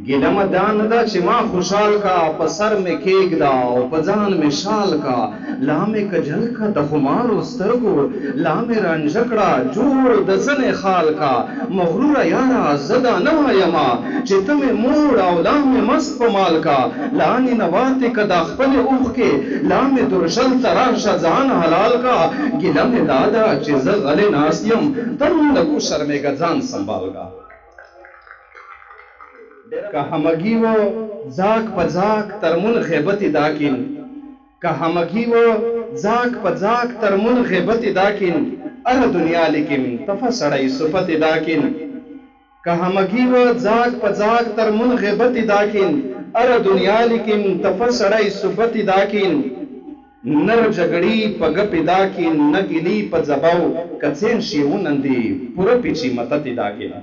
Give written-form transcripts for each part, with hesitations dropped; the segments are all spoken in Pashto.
गिला मदान दा چې ما خوشحال کا په سر میں کېګ دا او په ځان میں شال کا لامې کجل کا د خمارو سترګو لامې رانجکړه جوړ د زنې خال کا مغرور یارا زدا نه یما چې ته مې موړ او لامې مست په مال کا لانی نواتې کدا خپل اوخ کې لامې درشل تراشه ځان حلال کا ګیله مې دادا چې زه غلې ناست یم تر لګو شرمېږه ځان سنبال کا که همگی و زاک پا زاک ترمون غیبت داکین که همگی و زاک پا زاک ترمون غیبت داکین ار دنیا لیکن تفا سڑای صفت داکین که همگی و زاک پا زاک ترمون غیبت داکین ار دنیا لیکن تفا سڑای صفت داکین نر جگڑی پا گپ داکین نگلی پا زباو کچین شیونن دی پورا پیچی متت داکین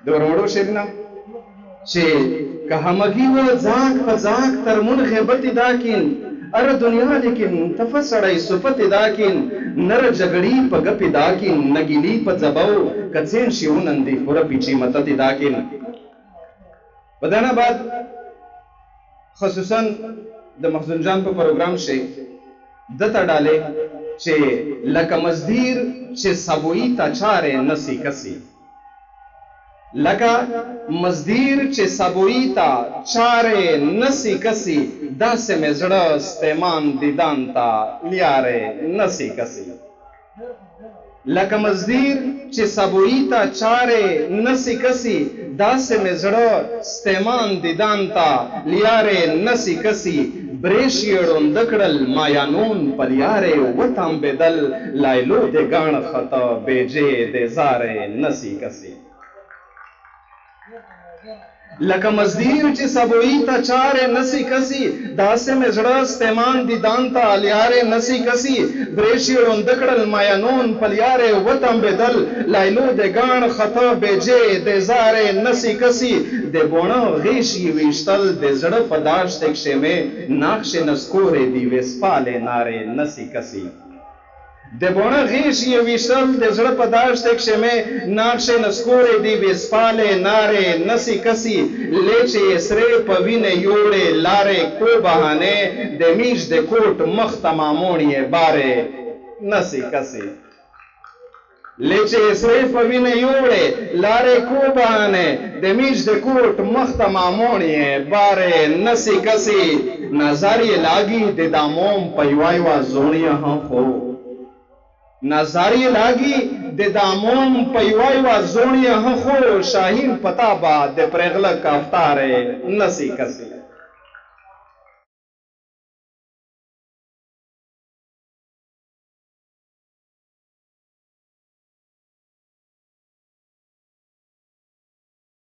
د ورورو شیرنا چې که همگی و زاک په زاک ترمون غیبت داکین ار دنیا لیکن تفسړی صفت داکین نر جګړی په گپ داکین نګلی په زباو کڅین شیونن دی پورا پیچی متت داکین بدانا بعد خصوصا د مخزن جان په پروګرام شي دته ډاله چې لکه مزدیر چې سبوی تا چاره نسی کسی لکه مزدیر چې سبوی تا چاره نسی کسی داسې مې زړه استعمان دیدان تا لیاره نسی کسی لکه مزدیر چې سبوی تا چاره نسی کسی داسې مې زړه استعمان دیدان تا لیاره نسی کسی بریشی روندکڑل مایانون پلیاره وطم بدل لایلو دے گان خطا بیجے دے زارے نسی کسی لکه مزدیر چې سبوی تا چاره نسی کسی داسې مې زړه استعمان دیدان تا لیاره نسی کسی بریشی روندکړل مایانون پلیاره وطم بدل لایلو د ګاڼ خطا بیجې د زارې نسی کسی د بونه غیشي ویشتل د زړه په داشت کښې نقش نسکورې دی وسپاله ناره نسی کسی د بونه غیشي ویشتل د زړه په داشت کښې نقش نسکورې دی وسپاله ناره نسی کسی لیچې سرې په وینې یوړې لارې کو بهانې د میش د کوټ مخ تمامونې بارې نسی کسی لیچې سرې په وینې یوړې لارې کو بهانې د میش د کوټ مخ تمامونې بارې نسی کسی نظر یې لاګي د داموم په یوایوا زونیه هم خو نظاری لاگی د داموم پیوائی و زونی خو شاہین پتا با د پرغلک افتار نسی کسی